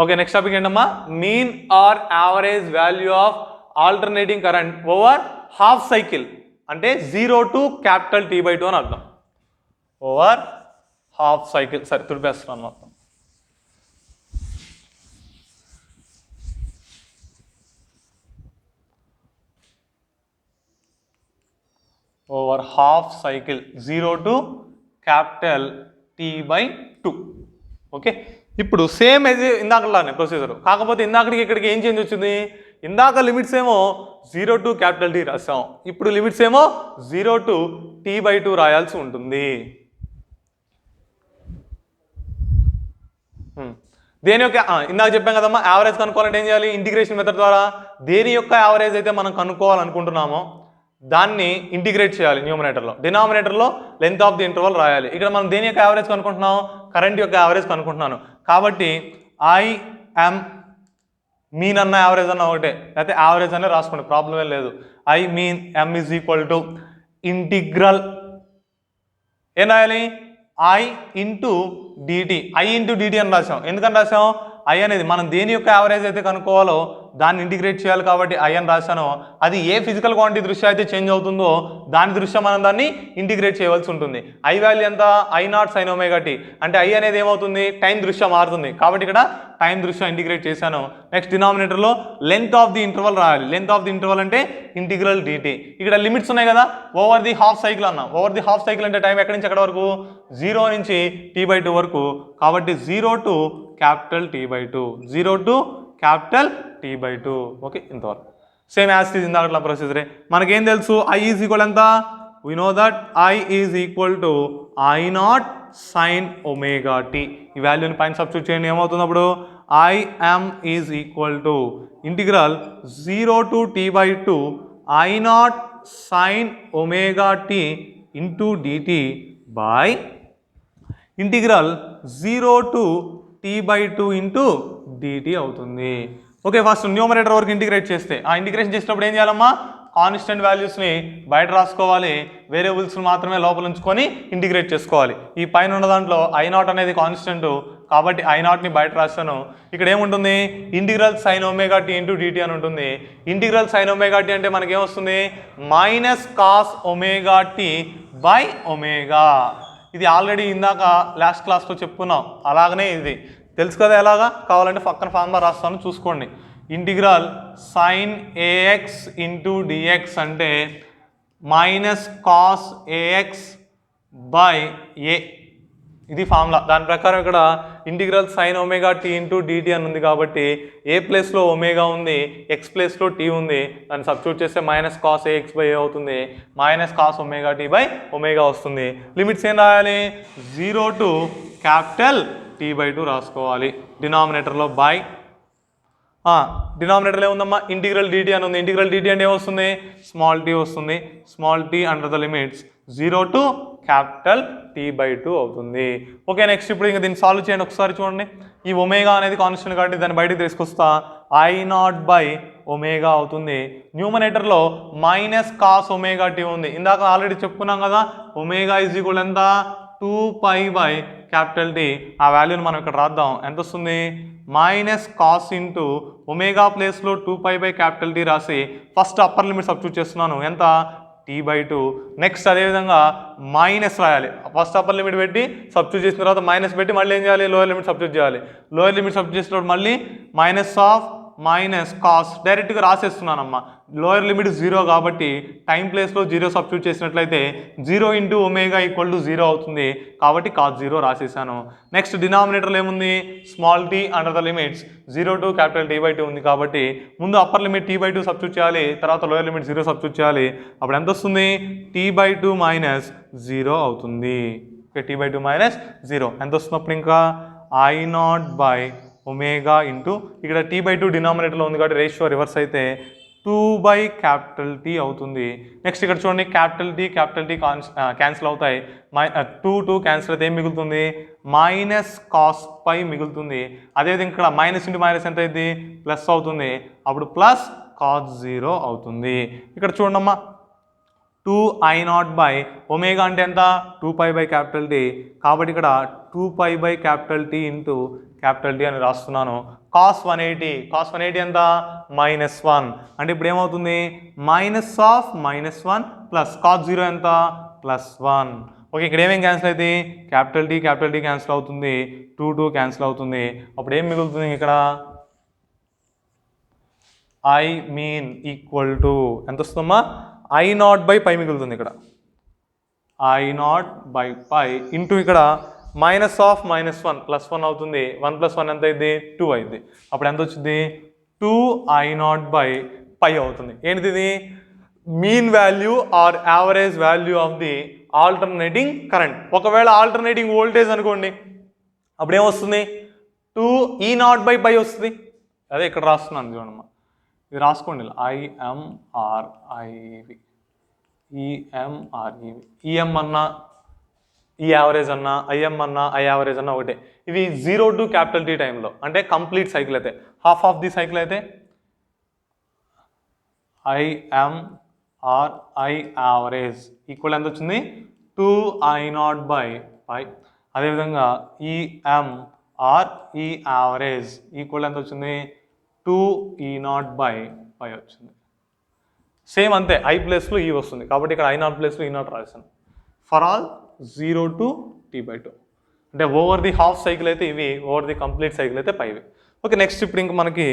Okay, next topic ఏంటమ్మా, mean or average value of alternating current over half cycle అంటే 0 to T/2 అని అర్థం. Over half cycle, సరే తుడిపేస్తున్నాను మొత్తం. Over half cycle 0 to T/2. Okay, ఇప్పుడు same అది ఇందాకలానే procedure, కాకపోతే ఇందాకడికి ఇక్కడికి ఏం చేంజ్ వచ్చింది, ఇందాక లిమిట్స్ ఏమో 0 to T రాసాం, ఇప్పుడు లిమిట్స్ ఏమో 0 to T/2 రాయాల్సి ఉంటుంది. దేని యొక్క ఇందాక చెప్పాం కదమ్మా, యావరేజ్ కనుక్కోవాలంటే ఏం చేయాలి, ఇంటిగ్రేషన్ మెథడ్ ద్వారా దేని యొక్క యావరేజ్ అయితే మనం కనుక్కోవాలనుకుంటున్నామో దాన్ని ఇంటిగ్రేట్ చేయాలి న్యూమరేటర్లో, డినామినేటర్లో లెంత్ ఆఫ్ ది ఇంటర్వల్ రాయాలి. ఇక్కడ మనం దేని యొక్క యావరేజ్ కనుక్కుంటున్నాం, కరెంట్ యొక్క యావరేజ్ కనుక్కుంటున్నాను కాబట్టి ఐఎమ్ మీన్ అన్న యావరేజ్ అన్న ఒకటే, లేకపోతే యావరేజ్ అనే రాసుకోండి, ప్రాబ్లం ఏం లేదు. I mean M is equal to integral ఏం రాయాలి, I into dt, I into dt అని రాసాం. ఎందుకని రాసాం, ఐ అనేది మనం దేని యొక్క యావరేజ్ అయితే కనుక్కోవాలో దాన్ని ఇంటిగ్రేట్ చేయాలి కాబట్టి ఐ అని రాశాను. అది ఏ ఫిజికల్ క్వాంటిటీ దృష్ట్యా అయితే చేంజ్ అవుతుందో దాని దృష్ట్యా మనం దాన్ని ఇంటిగ్రేట్ చేయవలసి ఉంటుంది. ఐ వాల్యూ ఎంత, I0 sin ωt, అంటే ఐ అనేది ఏమవుతుంది, టైం దృష్ట్యా మారుతుంది కాబట్టి ఇక్కడ టైం దృష్ట్యా ఇంటిగ్రేట్ చేశాను. నెక్స్ట్ డినామినేటర్లో లెంత్ ఆఫ్ ది ఇంటర్వల్ రాయాలి. లెంత్ ఆఫ్ ది ఇంటర్వల్ అంటే ఇంటిగ్రల్ డిటి. ఇక్కడ లిమిట్స్ ఉన్నాయి కదా, ఓవర్ ది హాఫ్ సైకిల్ అన్న, ఓవర్ ది హాఫ్ సైకిల్ అంటే టైం ఎక్కడి నుంచి ఎక్కడి వరకు, 0 నుంచి T/2 వరకు, కాబట్టి 0 to T/2, 0 to T/2. Okay, ఇంతవరకు సేమ్ యాజ్ ఇట్ ఈజ్ ఇందాక ప్రొసీజరే. మనకేం తెలుసు, ఐ ఈజ్ ఈక్వల్ ఎంత, we know that I is equal to I0 sin ωt. ఈ వాల్యూని పైన సబ్స్టిట్యూట్ చేయండి, ఏమవుతుంది అప్పుడు, IM is equal to integral 0 to T/2 I0 sin ωt into DT by integral 0 to T/2 into dt అవుతుంది. Okay, first numerator వరకు integrate చేస్తే, ఆ ఇంటిగ్రేషన్ చేసేటప్పుడు ఏం చేయాలమ్మా, కాన్స్టెంట్ వాల్యూస్ని బయట రాసుకోవాలి, వేరియబుల్స్ని మాత్రమే లోపల ఉంచుకొని ఇంటిగ్రేట్ చేసుకోవాలి. ఈ పైన ఉన్న దాంట్లో I0 అనేది కాన్స్టెంట్ కాబట్టి I0ని బయట రాస్తాను. ఇక్కడ ఏముంటుంది, integral sin ωt into dt అని ఉంటుంది. ఇంటిగ్రల్ sin ωt అంటే మనకేమొస్తుంది, -cos ωt బై ఒమేగా. ఇది ఆల్రెడీ ఇందాక లాస్ట్ క్లాస్లో చెప్పుకున్నాం, అలాగనే ఇది తెలుసు కదా ఎలాగా, కావాలంటే పక్కన ఫార్ములా రాస్తాను చూసుకోండి. Integral sin AX into dx అంటే -cos AX బై ఏ, ఇది ఫార్ములా. దాని ప్రకారం ఇక్కడ integral sin ωt into dt అని ఉంది కాబట్టి ఏ ప్లేస్లో ఒమేగా ఉంది, ఎక్స్ ప్లేస్లో టీ ఉంది, దాన్ని సబ్స్టిట్యూట్ చేస్తే -cos AX బై ఏ అవుతుంది, -cos ωt బై ఒమేగా వస్తుంది. లిమిట్స్ ఏం రాయాలి, 0 to T/2 రాసుకోవాలి. డినామినేటర్లో బై డినామినేటర్లో ఏముందమ్మా, ఇంటిగ్రల్ డిటి అని ఉంది. ఇంటిగ్రల్ డిటి అంటే ఏమొస్తుంది, స్మాల్ టీ వస్తుంది. Small T under the limits 0 to T/2 అవుతుంది. ఓకే, నెక్స్ట్ ఇప్పుడు ఇంకా దీన్ని సాల్వ్ చేయండి ఒకసారి చూడండి. ఈ ఒమేగా అనేది కాన్స్టెంట్ కాబట్టి దాన్ని బయటకు తీసుకొస్తా, I0 బై ఒమేగా అవుతుంది. న్యూమరేటర్లో -cos ωt ఉంది, ఇందాక ఆల్రెడీ చెప్పుకున్నాం కదా, ఒమేగా ఈజ్ ఈక్వల్ ఎంత, 2π/T. ఆ వాల్యూని మనం ఇక్కడ రాద్దాం, ఎంత వస్తుంది, -cos ఇంటూ ఒమేగా ప్లేస్లో 2π/T రాసి ఫస్ట్ అప్పర్ లిమిట్ సబ్స్టిట్యూట్ చేస్తున్నాను, ఎంత, T/2. నెక్స్ట్ అదేవిధంగా మైనస్ రాయాలి, ఫస్ట్ అప్పర్ లిమిట్ పెట్టి సబ్స్టిట్యూట్ చేసిన తర్వాత మైనస్ పెట్టి మళ్ళీ ఏం చేయాలి, లోయర్ లిమిట్ సబ్స్టిట్యూట్ చేయాలి. లోయర్ లిమిట్ సబ్స్టిట్యూట్ చేసినప్పుడు మళ్ళీ -cos డైరెక్ట్గా రాసేస్తున్నానమ్మా. లోయర్ లిమిట్ 0 కాబట్టి టైం ప్లేస్లో 0 సబ్స్టిట్యూట్ చేసినట్లయితే 0 ఇంటూ ఒమేగా ఈక్వల్ టు 0 అవుతుంది కాబట్టి cos 0 రాసేసాను. నెక్స్ట్ డినామినేటర్లో ఏముంది, small T under the limits 0 to T/2 ఉంది కాబట్టి ముందు అప్పర్ లిమిట్ T/2 సబ్స్టిట్యూట్ చేయాలి, తర్వాత లోయర్ లిమిట్ 0 సబ్స్టిట్యూట్ చేయాలి. అప్పుడు ఎంత వస్తుంది, T/2 -0 అవుతుంది. T/2 -0 ఎంత వస్తుంది అప్పుడు, ఇంకా I0 బై ఒమేగా ఇంటూ ఇక్కడ T/2 డినామినేటర్లో ఉంది కాబట్టి రేషియో రివర్స్ అయితే 2/T అవుతుంది. నెక్స్ట్ ఇక్కడ చూడండి, T క్యాన్సిల్ అవుతాయి, 2 క్యాన్సిల్ అయితే ఏం మిగులుతుంది, -cos π మిగులుతుంది. అదేవిధంగా ఇక్కడ మైనస్ ఇంటూ మైనస్ ఎంత అయింది, ప్లస్ అవుతుంది, అప్పుడు cos 0 అవుతుంది. ఇక్కడ చూడమ్మా, 2I0 బై ఒమేగా అంటే ఎంత, 2π/T కాబట్టి ఇక్కడ 2π/T ఇంటూ క్యాపిటల్ టీ అని రాస్తున్నాను. కాస్ 180 ఎంత -1 అంటే ఇప్పుడు ఏమవుతుంది -1 ప్లస్ కాస్ 0 ఎంత +1. ఓకే, ఇక్కడ ఏమేమి క్యాన్సిల్ అవుతాయి క్యాపిటల్ టీ క్యాన్సిల్ అవుతుంది, 2 క్యాన్సిల్ అవుతుంది. అప్పుడు ఏం మిగులుతుంది ఇక్కడ ఐ మీన్ ఈక్వల్ టు ఎంత వస్తుందమ్మా I0/π మిగులుతుంది. ఇక్కడ I0/π ఇంటూ ఇక్కడ -1 +1 అవుతుంది, 1 + 1 ఎంత అయింది 2 అయింది. అప్పుడు ఎంత వచ్చింది 2I0/π అవుతుంది. ఏంటిది ఇది mean value or average value of the alternating current. ఒకవేళ ఆల్టర్నేటింగ్ వోల్టేజ్ అనుకోండి అప్పుడు ఏమొస్తుంది 2E0/π వస్తుంది. అదే ఇక్కడ రాస్తున్నాను చూడమ్మా, ఇది రాసుకోండి IMRIV EM అన్నా ఈ యావరేజ్ అన్నా IM అన్నా ఐ యావరేజ్ అన్నా ఒకటే. ఇవి 0 to T టైంలో అంటే కంప్లీట్ సైకిల్ అయితే, హాఫ్ ఆఫ్ ది సైకిల్ అయితే IMRI యావరేజ్ ఈక్వల్ ఎంత వచ్చింది 2I0/π. అదేవిధంగా EMRE యావరేజ్ ఈక్వల్ ఎంత వచ్చింది 2E0/π వచ్చింది. సేమ్ అంతే, I ప్లేస్లో ఈ వస్తుంది కాబట్టి ఇక్కడ I0 ప్లేస్లో E0 రాశాను. ఫర్ ఆల్ 0 to T/2 అంటే ఓవర్ ది హాఫ్ సైకిల్ అయితే ఇవి, ఓవర్ ది కంప్లీట్ సైకిల్ అయితే పైవి. ఓకే, నెక్స్ట్ ఇప్పుడు ఇంక మనకి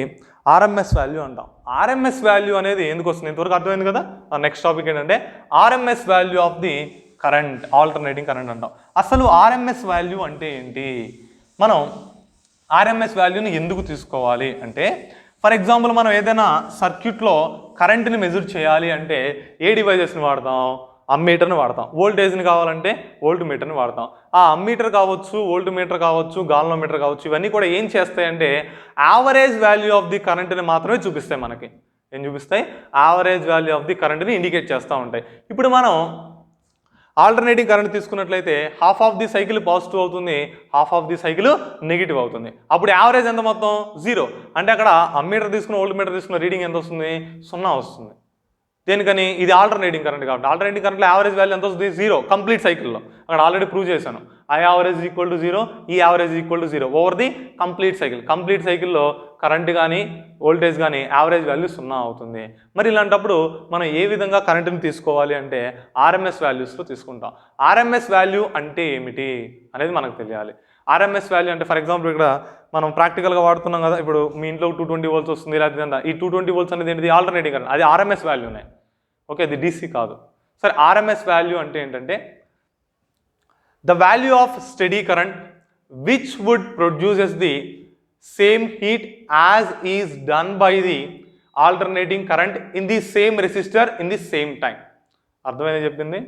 RMS వాల్యూ అంటాం. RMS వాల్యూ అనేది ఎందుకు వస్తుంది ఇంతవరకు అర్థమైంది కదా. నెక్స్ట్ టాపిక్ ఏంటంటే RMS value of the current, alternating current అంటాం. అసలు RMS వాల్యూ అంటే ఏంటి, మనం RMS వాల్యూని ఎందుకు తీసుకోవాలి అంటే, ఫర్ ఎగ్జాంపుల్ మనం ఏదైనా సర్క్యూట్లో కరెంట్ని మెజర్ చేయాలి అంటే ఏ డివైజెస్ని వాడతాం అమ్మీటర్ని వాడతాం. వోల్టేజ్ని కావాలంటే వోల్ట్ మీటర్ని వాడతాం. ఆ అమ్మీటర్ కావచ్చు, వోల్ట్ మీటర్ కావచ్చు, గాల్వోమీటర్ కావచ్చు, ఇవన్నీ కూడా ఏం చేస్తాయంటే యావరేజ్ వాల్యూ ఆఫ్ ది కరెంట్ని మాత్రమే చూపిస్తాయి. మనకి ఏం చూపిస్తాయి యావరేజ్ వాల్యూ ఆఫ్ ది కరెంట్ని ఇండికేట్ చేస్తూ ఉంటాయి. ఇప్పుడు మనం ఆల్టర్నేటింగ్ కరెంట్ తీసుకున్నట్లయితే half of the cycle positive అవుతుంది, half of the cycle negative అవుతుంది. అప్పుడు యావరేజ్ ఎంత మొత్తం 0 అంటే అక్కడ అమ్మీటర్ తీసుకున్న వోల్ట్ మీటర్ తీసుకున్న రీడింగ్ ఎంత వస్తుంది 0 వస్తుంది. దేనికని ఇది ఆల్టర్నేటింగ్ కరెంట్ కాబట్టి ఆల్టర్నేటింగ్ కరెంట్లో యావరేజ్ వాల్యూ ఎంత వస్తుంది 0 కంప్లీట్ సైకిల్లో. అక్కడ ఆల్రెడీ ప్రూవ్ చేశాను I యావరేజ్ ఈక్వల్ టు 0, ఈ average equal to 0 over the complete cycle. Complete సైకిల్లో కరెంట్ కానీ వోల్టేజ్ కానీ యావరేజ్ వాల్యూ 0 అవుతుంది. మరి ఇలాంటప్పుడు మనం ఏ విధంగా కరెంట్ని తీసుకోవాలి అంటే RMS వాల్యూస్లో తీసుకుంటాం. RMS వాల్యూ అంటే ఏమిటి అనేది మనకు తెలియాలి. RMS వాల్యూ అంటే ఫర్ ఎగ్జాంపుల్ ఇక్కడ మనం ప్రాక్టికల్గా వాడుతున్నాం కదా, ఇప్పుడు మీ ఇంట్లో 220 volts వస్తుంది లేకపోతే ఈ 220 volts అనేది ఏంటిది ఆల్టర్నేటింగ్ కరెంట్, అది RMS వాల్యూనే. ఓకే, అది DC కాదు. సరే, RMS వాల్యూ అంటే ఏంటంటే the value of steady current which would produces the same heat as is done by the alternating current in the same resistor in the same time. అర్థమైంది చెప్పింది.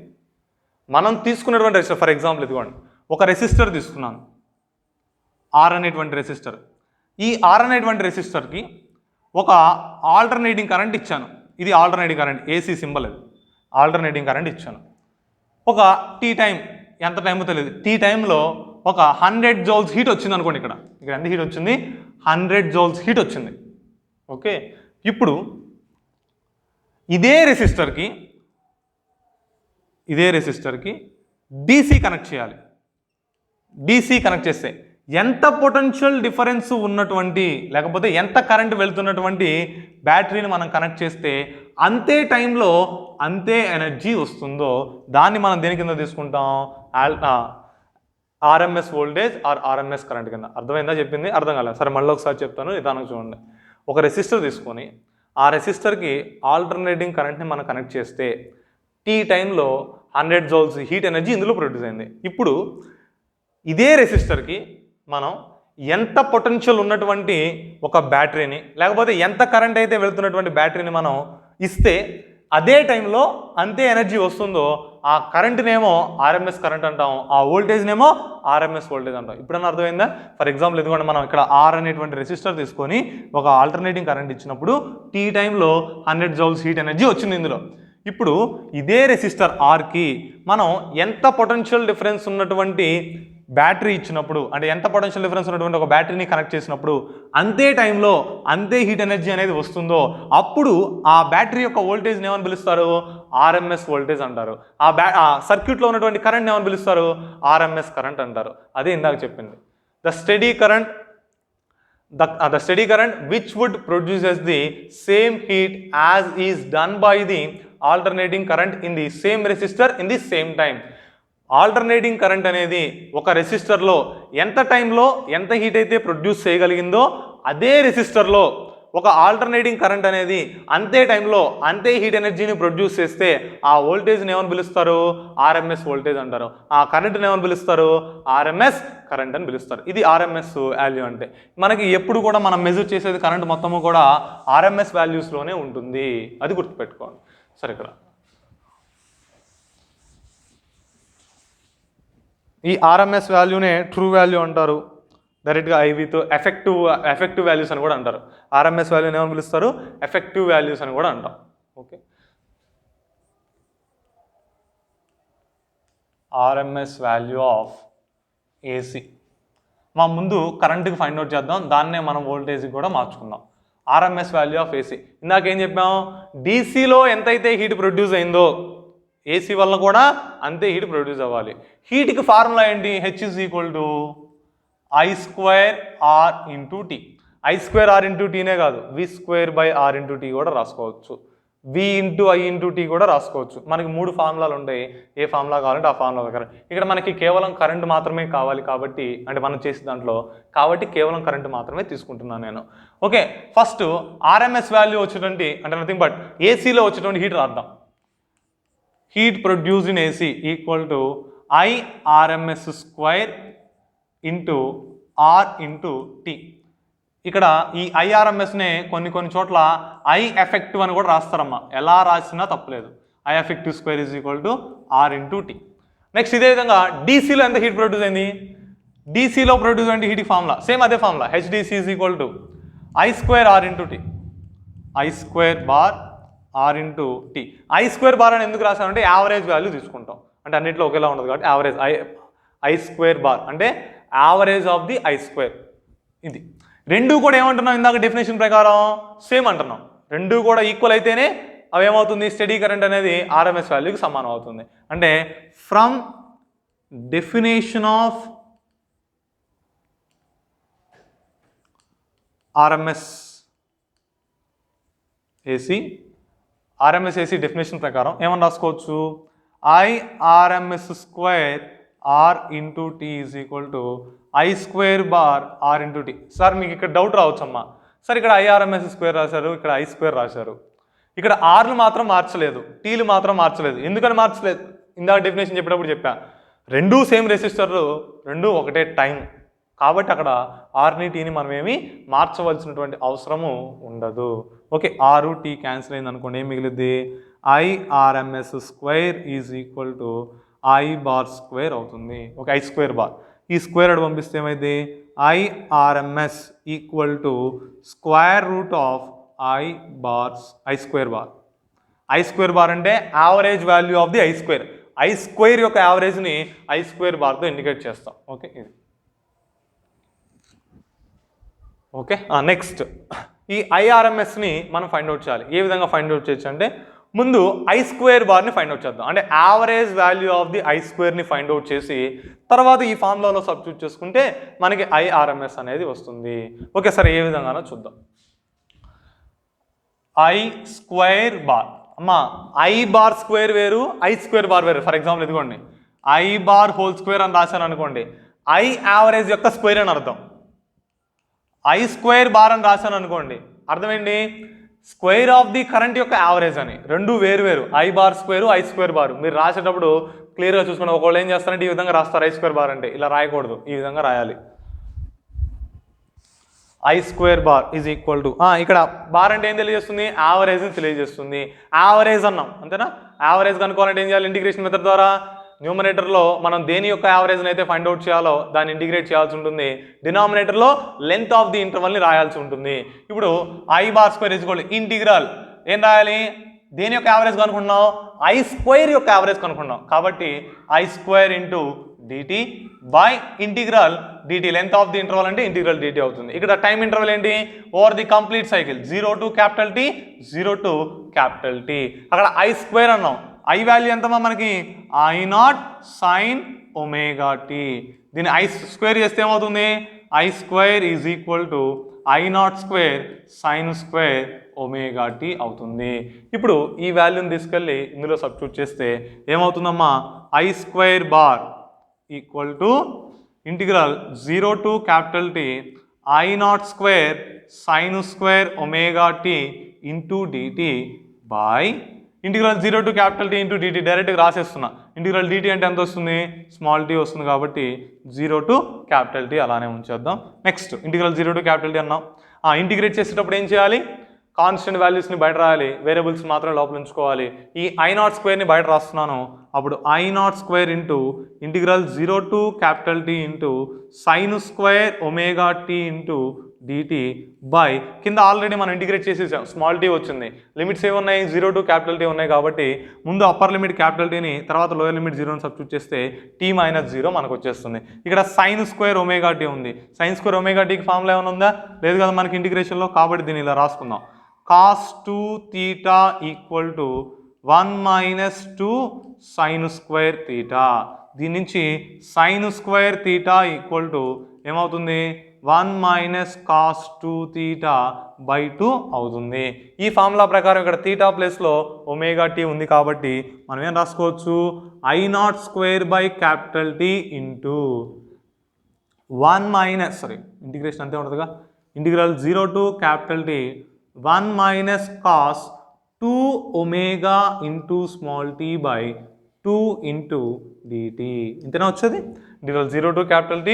మనం తీసుకున్నటువంటి రెసిస్టర్ ఫర్ ఎగ్జాంపుల్ ఇదిగోండి, ఒక resistor తీసుకున్నాను R అనేటువంటి resistor. ఈ R అనేటువంటి రెసిస్టర్కి ఒక ఆల్టర్నేటింగ్ కరెంట్ ఇచ్చాను. ఇది ఆల్టర్నేటింగ్ కరెంట్, AC సింబల్ అది ఆల్టర్నేటింగ్ కరెంట్ ఇచ్చాను. ఒక T టైం, ఎంత టైమో తెలియదు, T టైంలో ఒక 100 joules హీట్ వచ్చింది అనుకోండి. ఇక్కడ ఎంత హీట్ వచ్చింది 100 joules హీట్ వచ్చింది. ఓకే, ఇప్పుడు ఇదే రెసిస్టర్కి DC కనెక్ట్ చేయాలి. DC కనెక్ట్ చేస్తే ఎంత పొటెన్షియల్ డిఫరెన్స్ ఉన్నటువంటి లేకపోతే ఎంత కరెంట్ వెళ్తున్నటువంటి బ్యాటరీని మనం కనెక్ట్ చేస్తే అంతే టైంలో అంతే ఎనర్జీ వస్తుందో దాన్ని మనం దేని కింద తీసుకుంటాం RMS voltage or RMS current కింద. అర్థమైందా చెప్పింది? అర్థం కాలేదు సరే మళ్ళీ ఒకసారి చెప్తాను, నిదానంగా చూడండి. ఒక రెసిస్టర్ తీసుకొని ఆ రెసిస్టర్కి ఆల్టర్నేటింగ్ కరెంట్ని మనం కనెక్ట్ చేస్తే T టైంలో 100 joules హీట్ ఎనర్జీ ఇందులో ప్రొడ్యూస్ అయింది. ఇప్పుడు ఇదే రెసిస్టర్కి మనం ఎంత పొటెన్షియల్ ఉన్నటువంటి ఒక బ్యాటరీని లేకపోతే ఎంత కరెంట్ అయితే వెళ్తున్నటువంటి బ్యాటరీని మనం ఇస్తే అదే టైంలో అంతే ఎనర్జీ వస్తుందో ఆ కరెంట్నేమో RMS కరెంట్ అంటాం, ఆ వోల్టేజ్నేమో RMS వోల్టేజ్ అంటాం. ఇప్పుడన్నా అర్థమైందా? ఫర్ ఎగ్జాంపుల్ ఎందుకంటే మనం ఇక్కడ R అనేటువంటి రెసిస్టర్ తీసుకొని ఒక ఆల్టర్నేటింగ్ కరెంట్ ఇచ్చినప్పుడు T టైంలో 100 joules హీట్ ఎనర్జీ వచ్చింది ఇందులో. ఇప్పుడు ఇదే రెసిస్టర్ Rకి మనం ఎంత పొటెన్షియల్ డిఫరెన్స్ ఉన్నటువంటి బ్యాటరీ ఇచ్చినప్పుడు అంటే ఎంత పొటెన్షియల్ డిఫరెన్స్ ఉన్నటువంటి ఒక బ్యాటరీని కనెక్ట్ చేసినప్పుడు అంతే టైంలో అంతే హీట్ ఎనర్జీ అనేది వస్తుందో అప్పుడు ఆ బ్యాటరీ యొక్క వోల్టేజ్ని ఏమని పిలుస్తారు RMS వోల్టేజ్ అంటారు. ఆ సర్క్యూట్లో ఉన్నటువంటి కరెంట్ని ఏమని పిలుస్తారు RMS కరెంట్ అంటారు. అదే ఇందాక చెప్పింది. The study current the steady current which would produces the same heat as is done by the alternating current in the same resistor in the same time. Alternating current అనేది ఒక రెసిస్టర్లో ఎంత టైంలో ఎంత హీట్ అయితే ప్రొడ్యూస్ చేయగలిగిందో అదే రెసిస్టర్లో ఒక ఆల్టర్నేటింగ్ కరెంట్ అనేది అంతే టైంలో అంతే హీట్ ఎనర్జీని ప్రొడ్యూస్ చేస్తే ఆ వోల్టేజ్ని ఏమని పిలుస్తారు? ఆర్ఎంఎస్ వోల్టేజ్ అంటారు. ఆ కరెంట్ని ఏమని పిలుస్తారు? ఆర్ఎంఎస్ కరెంట్ అని పిలుస్తారు. ఇది ఆర్ఎంఎస్ వాల్యూ అంటే. మనకి ఎప్పుడు కూడా మనం మెజర్ చేసేది కరెంట్ మొత్తము కూడా ఆర్ఎంఎస్ వాల్యూస్లోనే ఉంటుంది, అది గుర్తుపెట్టుకోండి. సరే, ఇక్కడ ఈ ఆర్ఎంఎస్ వాల్యూనే ట్రూ వాల్యూ అంటారు, డైరెక్ట్గా ఐవీతో ఎఫెక్టివ్ వాల్యూస్ అని కూడా అంటారు. ఆర్ఎంఎస్ వాల్యూని ఏమని పిలుస్తారు? ఎఫెక్టివ్ వాల్యూస్ అని కూడా అంటాం. Okay, RMS value of AC. మా ముందు కరెంట్కి ఫైండ్ అవుట్ చేద్దాం, దాన్నే మనం వోల్టేజ్కి కూడా మార్చుకుందాం. ఆర్ఎంఎస్ వాల్యూ ఆఫ్ ఏసీ ఇందాక ఏం చెప్పాం? డీసీలో ఎంతైతే హీట్ ప్రొడ్యూస్ అయిందో ఏసీ వల్ల కూడా అంతే హీట్ ప్రొడ్యూస్ అవ్వాలి. హీట్కి ఫార్ములా ఏంటి? H is equal to I square R into T. I square R into టీనే కాదు, V square by R into T కూడా రాసుకోవచ్చు, V into I into T కూడా రాసుకోవచ్చు. మనకి 3 ఫార్ములాలు ఉంటాయి, ఏ ఫార్ములా కావాలంటే ఆ ఫార్ములా దగ్గర. ఇక్కడ మనకి కేవలం కరెంట్ మాత్రమే కావాలి కాబట్టి, అంటే మనం చేసే దాంట్లో కాబట్టి కేవలం కరెంట్ మాత్రమే తీసుకుంటున్నాను నేను. ఓకే, ఫస్ట్ ఆర్ఎంఎస్ వాల్యూ వచ్చేటువంటి అంటే నథింగ్ బట్ ఏసీలో వచ్చేటువంటి హీట్ రాద్దాం. Heat produced in AC equal to I RMS square into R into T. ఇక్కడ ఈ ఐఆర్ఎంఎస్నే కొన్ని చోట్ల ఐ ఎఫెక్టివ్ అని కూడా రాస్తారమ్మా, ఎలా రాసినా తప్పలేదు. I effective square is equal to R into T. Next ఇదే విధంగా డీసీలో ఎంత హీట్ ప్రొడ్యూస్ అయింది? డీసీలో ప్రొడ్యూస్ అంటే హీట్ ఫార్ములా సేమ్ అదే formula, HDC is equal to I square R into T. I square bar R into T. I square bar అని ఎందుకు రాసామంటే యావరేజ్ వాల్యూ తీసుకుంటాం, అంటే అన్నింటిలో ఒకేలా ఉండదు కాబట్టి యావరేజ్. ఐ స్క్వేర్ బార్ అంటే average of the I square. ఇది రెండు కూడా ఏమంటున్నాం? ఇందాక డెఫినేషన్ ప్రకారం సేమ్ అంటున్నాం. రెండు కూడా ఈక్వల్ అయితేనే అవి ఏమవుతుంది? స్టడీ కరెంట్ అనేది ఆర్ఎంఎస్ వాల్యూకి సమానం అవుతుంది. అంటే from definition of RMS AC definition ప్రకారం ఏమని రాసుకోవచ్చు? IRMS square R into T is equal to I square bar R into T. Sir మీకు ఇక్కడ డౌట్ రావచ్చమ్మా, సార్ ఇక్కడ ఐఆర్ఎంఎస్ స్క్వేర్ రాశారు, ఇక్కడ ఐ స్క్వేర్ రాశారు, ఇక్కడ ఆర్లు మాత్రం మార్చలేదు, టీలు మాత్రం మార్చలేదు. ఎందుకని మార్చలేదు? ఇందాక డెఫినేషన్ చెప్పేటప్పుడు చెప్పా, రెండూ సేమ్ రెసిస్టర్లు, రెండూ ఒకటే టైం కాబట్టి అక్కడ ఆర్ని టీని మనం ఏమి మార్చవలసినటువంటి అవసరము ఉండదు. ఓకే, ఆరు టీ క్యాన్సిల్ అయింది అనుకోండి, ఏం మిగిలిద్ది? IRMS square is equal to I bar square అవుతుంది. ఓకే, ఐ స్క్వేర్ బార్, ఈ స్క్వేర్ అటు పంపిస్తే ఏమైంది? IRMS equal to square root of I square bar. I square bar అంటే average value of the I square. I square యొక్క యావరేజ్ని I square బార్తో indicate చేస్తాం. ఓకే, ఇది ఓకే. నెక్స్ట్ ఈ ఐఆర్ఎంఎస్ని మనం ఫైండ్ అవుట్ చేయాలి. ఏ విధంగా ఫైండ్ అవుట్ చేయొచ్చు అంటే, ముందు ఐ స్క్వేర్ బార్ని ఫైండ్ అవుట్ చేద్దాం. అంటే average value of the I స్క్వేర్ని ఫైండ్ అవుట్ చేసి తర్వాత ఈ ఫార్ములాలో సబ్స్టిట్యూట్ చేసుకుంటే మనకి ఐఆర్ఎంఎస్ అనేది వస్తుంది. ఓకే, సరే ఏ విధంగానో చూద్దాం. ఐ స్క్వేర్ బార్, అమ్మా ఐ బార్ స్క్వేర్ వేరు, ఐ స్క్వేర్ బార్ వేరు. ఫర్ ఎగ్జాంపుల్ ఇదిగోండి, ఐ బార్ హోల్ స్క్వేర్ అని రాశాను అనుకోండి, ఐ యావరేజ్ యొక్క స్క్వేర్ అని అర్థం. ఐ స్క్వేర్ బార్ అని రాశాను అనుకోండి, అర్థం ఏంటి? స్క్వేర్ ఆఫ్ ది కరెంట్ యొక్క యావరేజ్ అని. రెండు వేరు వేరు, I bar square, I square bar. మీరు రాసేటప్పుడు క్లియర్గా చూసుకుని ఒకళ్ళు ఏం చేస్తారంటే ఈ విధంగా రాస్తారు, ఐ స్క్వేర్ బార్ అంటే ఇలా రాయకూడదు, ఈ విధంగా రాయాలి. I square bar is equal to, ఇక్కడ బార్ అంటే ఏం తెలియజేస్తుంది? యావరేజ్ని తెలియజేస్తుంది. యావరేజ్ అన్నాం అంతేనా? యావరేజ్ కనుక్కోవాలంటే ఏం చేయాలి? ఇంటిగ్రేషన్ మెథడ్ ద్వారా న్యూమరేటర్లో మనం దేని యొక్క యావరేజ్ని అయితే ఫైండ్ అవుట్ చేయాలో దాన్ని ఇంటిగ్రేట్ చేయాల్సి ఉంటుంది. డినామినేటర్లో లెంత్ ఆఫ్ ది ఇంటర్వల్ని రాయాల్సి ఉంటుంది. ఇప్పుడు I bar square is equal to integral ఏం రాయాలి? దేని యొక్క యావరేజ్ కనుక్కున్నాం? ఐ స్క్వేర్ యొక్క యావరేజ్ కనుక్కున్నాం కాబట్టి I square into DT by integral dt. Length of the interval అంటే ఇంటిగ్రల్ డిటి అవుతుంది. ఇక్కడ టైం ఇంటర్వల్ ఏంటి? Over the complete cycle 0 to capital T, 0 to capital T. అక్కడ ఐ స్క్వేర్ అన్నాం, ఐ వాల్యూ ఎంతమా మనకి? I0 sin omega T. దీన్ని I square చేస్తే ఏమవుతుంది? I square is equal to I not square sine square omega T అవుతుంది. ఇప్పుడు ఈ వాల్యూని తీసుకెళ్ళి ఇందులో సబ్స్టిట్యూట్ చేస్తే ఏమవుతుందమ్మా, I square bar equal to integral 0 to capital T I not square sine square omega T into DT by integral 0 to capital T into DT. డైరెక్ట్గా రాసేస్తున్నా. ఇంటిగ్రల్ డిటి అంటే ఎంత వస్తుంది, స్మాల్ టీ వస్తుంది కాబట్టి 0 to capital T అలానే ఉంచేద్దాం. Next integral 0 to capital T అన్నాం. ఇంటిగ్రేట్ చేసేటప్పుడు ఏం చేయాలి, కాన్స్టెంట్ వాల్యూస్ని బయట రాయాలి, వేరియబుల్స్ మాత్రం లోపల ఉంచుకోవాలి. ఈ ఐ నాట్ స్క్వేర్ని బయట రాస్తున్నాను. అప్పుడు I not square into integral 0 to capital T into sine square omega T into DT by కింద ఆల్రెడీ మనం ఇంటిగ్రేట్ చేసేసాం, స్మాల్ టీ వచ్చింది. లిమిట్స్ ఏమున్నాయి, 0 to capital T ఉన్నాయి కాబట్టి ముందు అప్పర్ లిమిట్ క్యాపిటల్ టీని తర్వాత లోయర్ లిమిట్ 0ని సబ్స్టిట్యూట్ చేస్తే t - 0 మనకు వచ్చేస్తుంది. ఇక్కడ సైన్ స్క్వేర్ ఒమేగా టీ ఉంది. సైన్ స్క్వేర్ ఒమేగా టీకి ఫార్ములా ఏమైనా ఉందా, లేదు కదా మనకి ఇంటిగ్రేషన్లో. కాబట్టి దీన్ని ఇలా రాసుకుందాం. cos 2 theta equal to 1 - 2 sine square theta. దీని నుంచి sine square theta equal to ఏమవుతుంది, 1 - cos 2 theta బై 2 అవుతుంది. ఈ ఫార్ములా ప్రకారం ఇక్కడ తీటా ప్లేస్లో ఒమేగా టీ ఉంది కాబట్టి మనం ఏం రాసుకోవచ్చు, I not square by capital T into 1 - integration అంతే ఉంటుందిగా, integral 0 to capital T 1 - cos 2 omega into small T by 2 into dt. ఇంతేనా వచ్చేది. Integral 0 to capital T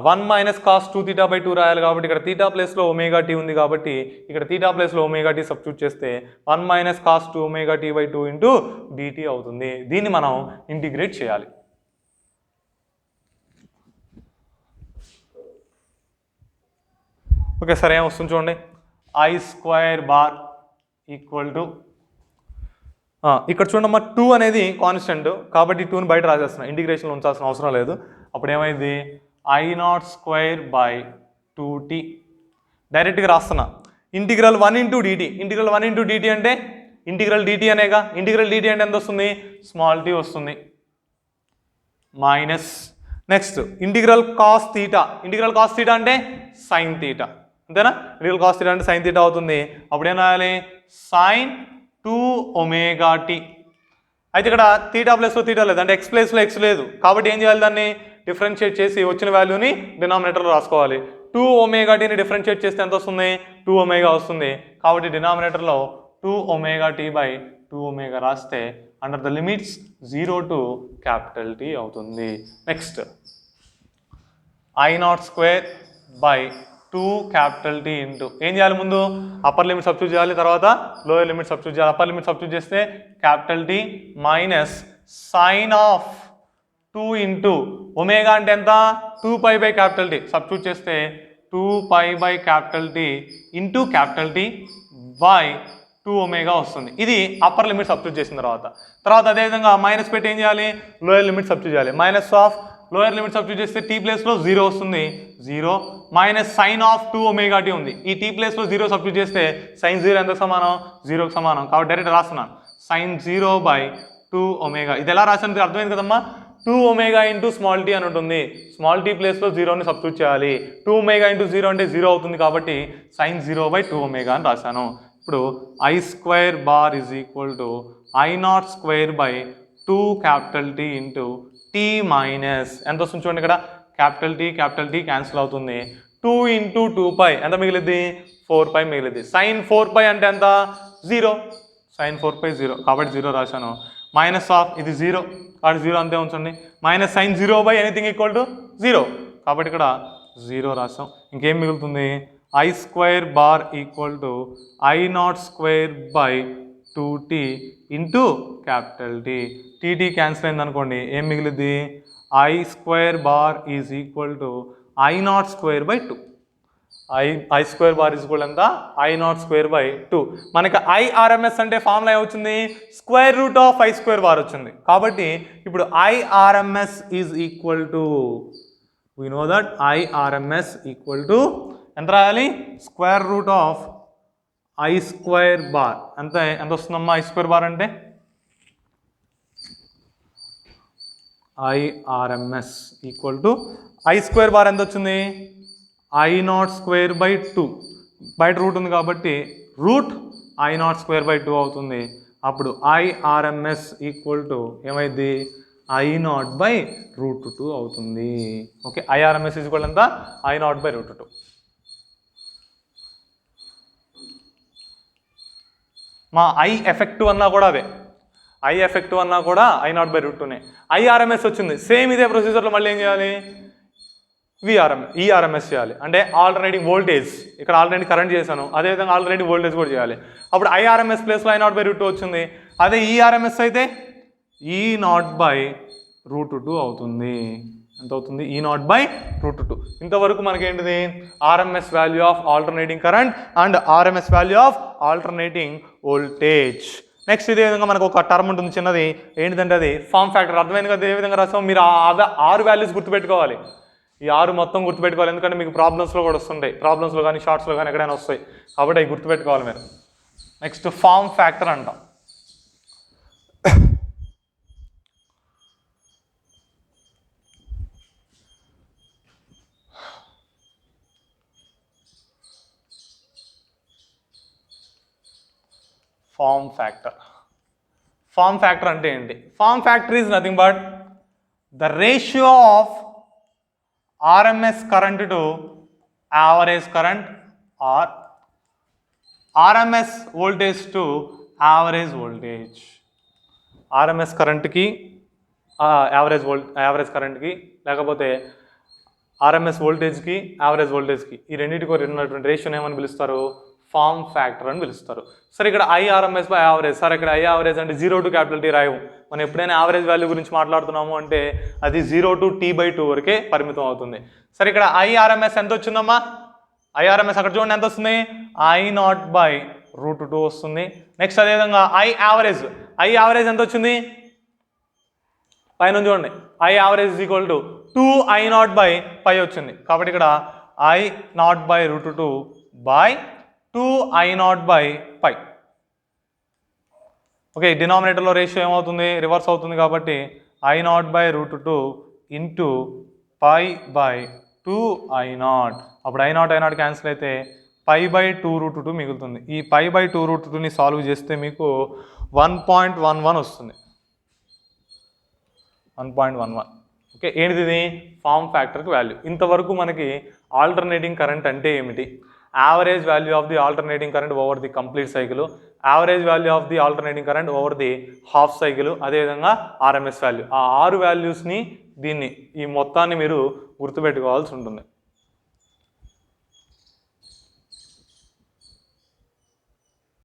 1 - cos 2 theta by 2 రాయాలి కాబట్టి ఇక్కడ తీటా ప్లేస్లో ఒమేగా టీ ఉంది కాబట్టి ఇక్కడ తీటా ప్లేస్లో ఒమేగా టీ సబ్స్టిట్యూట్ చేస్తే 1 - cos 2 omega T by 2 into dt అవుతుంది. దీన్ని మనం ఇంటిగ్రేట్ చేయాలి. ఓకే సరే, ఏమొస్తుంది చూడండి, I square bar equal to ఇక్కడ చూడమ్మా 2 అనేది కాన్స్టెంట్ కాబట్టి 2ని బయట రాసేస్తున్నా, ఇంటిగ్రేషన్లో ఉంచాల్సిన అవసరం లేదు. అప్పుడు ఏమైంది, I not square by 2t డైరెక్ట్గా రాస్తున్నా. Integral 1 into dt, integral 1 into dt అంటే ఇంటిగ్రల్ డిటి అనేగా. ఇంటిగ్రల్ డిటి అంటే ఎంత వస్తుంది, స్మాల్ టీ వస్తుంది. Minus next integral cos theta, integral cos theta అంటే సైన్ తీటా, అంతేనా. ఇంటిగ్రల్ కాస్ తీటా అంటే సైన్ తీటా అవుతుంది. అప్పుడు ఏం రాయాలి, సైన్ 2 ఒమేగా టీ. అయితే ఇక్కడ తీటా ప్లస్లో తీటా లేదు అంటే ఎక్స్ ప్లేస్లో ఎక్స్ లేదు కాబట్టి ఏం చేయాలి, దాన్ని డిఫరెన్షియేట్ చేసి వచ్చిన వాల్యూని డినామినేటర్లో రాసుకోవాలి. 2 ఒమేగా టీని డిఫరెన్షియేట్ చేస్తే ఎంత వస్తుంది, 2 ఒమేగా వస్తుంది. కాబట్టి డినామినేటర్లో 2 ఒమేగా టీ బై 2 ఒమేగా రాస్తే under the limits 0 to capital T అవుతుంది. Next I not square by 2 capital T into ఏం చేయాలి, ముందు అప్పర్ లిమిట్ సబ్స్టిట్యూట్ చేయాలి, తర్వాత లోయర్ లిమిట్ సబ్స్టిట్యూట్ చేయాలి. అప్పర్ లిమిట్ సబ్స్టిట్యూట్ చేస్తే capital T minus sine of 2 into omega అంటే ఎంత, 2π బై క్యాపిటల్ T సబ్స్టిట్యూట్ చేస్తే 2π by capital T into capital T by 2 omega వస్తుంది. ఇది అప్పర్ లిమిట్ సబ్స్టిట్యూట్ చేసిన తర్వాత అదేవిధంగా మైనస్ పెట్టి ఏం చేయాలి, లోయర్ లిమిట్ సబ్స్టిట్యూట్ చేయాలి. Minus of lower limit substitute చేస్తే టీ ప్లేస్లో 0 వస్తుంది, 0 minus sine of 2 omega T ఉంది. ఈ టీ ప్లేస్లో 0 సబ్స్టిట్యూట్ చేస్తే సైన్ 0 ఎంత సమానం, 0కి సమానం. కాబట్టి డైరెక్ట్ రాస్తున్నాను, సైన్ 0 బై 2 ఒమేగా. ఇది ఎలా రాసినది అర్థమైంది కదమ్మా. 2 ఒమేగా ఇంటూ స్మాల్ టీ అని ఉంటుంది, స్మాల్ టీ ప్లేస్లో 0ని సబ్స్టిట్యూట్ చేయాలి. 2 ఒమేగా ఇంటూ 0 అంటే 0 అవుతుంది కాబట్టి సైన్ 0 బై 2 ఒమేగా అని రాశాను. ఇప్పుడు I square bar is equal to I not square by 2 capital T into T minus ఎంత వస్తుంది చూడండి, ఇక్కడ క్యాపిటల్ టీ క్యాన్సిల్ అవుతుంది. 2 ఇంటూ 2π ఎంత మిగిలిద్ది, 4π మిగిలిద్ది. సైన్ 4π అంటే ఎంత, 0, సైన్ 4π 0 కాబట్టి 0 రాశాను. మైనస్ ఆఫ్ ఇది 0 కాబట్టి 0 అంతే ఉంచండి. Minus sine 0 by anything equal to 0 కాబట్టి ఇక్కడ 0 రాసాం. ఇంకేం మిగులుతుంది, I square bar equal to I not square by 2t into capital T. TT cancel అయింది అనుకోండి, ఏం మిగిలిద్ది, I square bar is equal to I not square by 2. I square bar is equal ఎంత, ఐ నాట్ స్క్వేర్ బై 2. మనకి IRMS అంటే formula ఏమొచ్చింది, square root of I square bar వచ్చింది. కాబట్టి ఇప్పుడు IRMS is equal to, we know that IRMS equal to ఎంత రాయాలి, square root of I square bar. ఎంత వస్తుందమ్మా ఐ స్క్వేర్ బార్ అంటే, IRMS equal to I square bar ఎంత వచ్చింది, I0² 2 బయట రూట్ ఉంది కాబట్టి రూట్ I0² 2 అవుతుంది. అప్పుడు IRMS ఈక్వల్ టు ఏమైంది I0/√2 అవుతుంది. ఓకే, IRMS ఈక్వల్ ఎంత I0/√2. మా ఐ ఎఫెక్టివ్ అన్నా కూడా అదే, ఐ ఎఫెక్టివ్ అన్నా కూడా I0/√2నే. IRMS వచ్చింది, సేమ్ ఇదే ప్రొసీజర్లో మళ్ళీ ఏం చేయాలి ఈఆర్ఎంఎస్ చేయాలి. అంటే ఆల్టర్నేటింగ్ వోల్టేజ్, ఇక్కడ ఆల్టర్నేటింగ్ కరెంట్ చేశాను, అదేవిధంగా ఆల్టర్నేటింగ్ వోల్టేజ్ కూడా చేయాలి. అప్పుడు IRMS ప్లేస్లో I0/√2 వచ్చింది. అదే ఈఆర్ఎంఎస్ అయితే E0/√2 అవుతుంది. ఎంత అవుతుంది E0/√2. ఇంతవరకు మనకేంటిది RMS value of alternating current and RMS value of alternating voltage. Next ఇదే విధంగా మనకు ఒక టర్మ్ ఉంటుంది చిన్నది, ఏంటిదంటే అది ఫామ్ ఫ్యాక్టర్. అర్థమైంది కదా ఏ విధంగా రాసాం. మీరు 6 వాల్యూస్ గుర్తుపెట్టుకోవాలి, ఈ 6 మొత్తం గుర్తుపెట్టుకోవాలి, ఎందుకంటే మీకు ప్రాబ్లమ్స్లో కూడా వస్తుంటాయి, ప్రాబ్లమ్స్లో కానీ షార్ట్స్లో కానీ ఎక్కడైనా వస్తాయి, కాబట్టి అవి గుర్తుపెట్టుకోవాలి మీరు. నెక్స్ట్ ఫామ్ ఫ్యాక్టర్ అంటాం. ఫామ్ ఫ్యాక్టర్ అంటే ఏంటి? Form factor is nothing but the ratio of RMS current to average current or RMS voltage to average voltage. RMS current की యావరేజ్ కరెంట్కి, లేకపోతే RMS వోల్టేజ్కి యావరేజ్ వోల్టేజ్కి, ఈ రెండింటికి ఉన్నటువంటి రేషియోని ఏమని పిలుస్తారు ఫామ్ ఫ్యాక్టర్ అని పిలుస్తారు. సరే ఇక్కడ IRMS/యావరేజ్, సరే ఇక్కడ I/యావరేజ్ అంటే 0 to T రాయము. మనం ఎప్పుడైనా యావరేజ్ వాల్యూ గురించి మాట్లాడుతున్నాము అంటే అది 0 to T/2 వరకే పరిమితం అవుతుంది. సరే ఇక్కడ IRMS ఎంత వచ్చిందమ్మా? IRMS అక్కడ చూడండి ఎంత వస్తుంది I0/√2 వస్తుంది. నెక్స్ట్ అదేవిధంగా I/యావరేజ్ ఎంత వచ్చింది పైన చూడండి, I/యావరేజ్ ఈజ్ ఈక్వల్ టు 2I0/π వచ్చింది. కాబట్టి ఇక్కడ I0/√2/2I0/π. ఓకే, డినామినేటర్లో రేషియో ఏమవుతుంది రివర్స్ అవుతుంది, కాబట్టి I0/√2 ఇంటూ π/2I0. అప్పుడు I0 క్యాన్సిల్ అయితే π/2√2 మిగులుతుంది. ఈ π/2√2ని సాల్వ్ చేస్తే మీకు 1.11 వస్తుంది. 1.11. ఓకే, ఏంటిది ఇది ఫామ్ ఫ్యాక్టర్కి వాల్యూ. ఇంతవరకు మనకి ఆల్టర్నేటింగ్ కరెంట్ అంటే ఏమిటి, average value of the alternating current over the complete cycle, average value of the alternating current over the half cycle, అదేవిధంగా RMS వాల్యూ, ఆ 6 వాల్యూస్ని ఈ మొత్తాన్ని మీరు గుర్తుపెట్టుకోవాల్సి ఉంటుంది.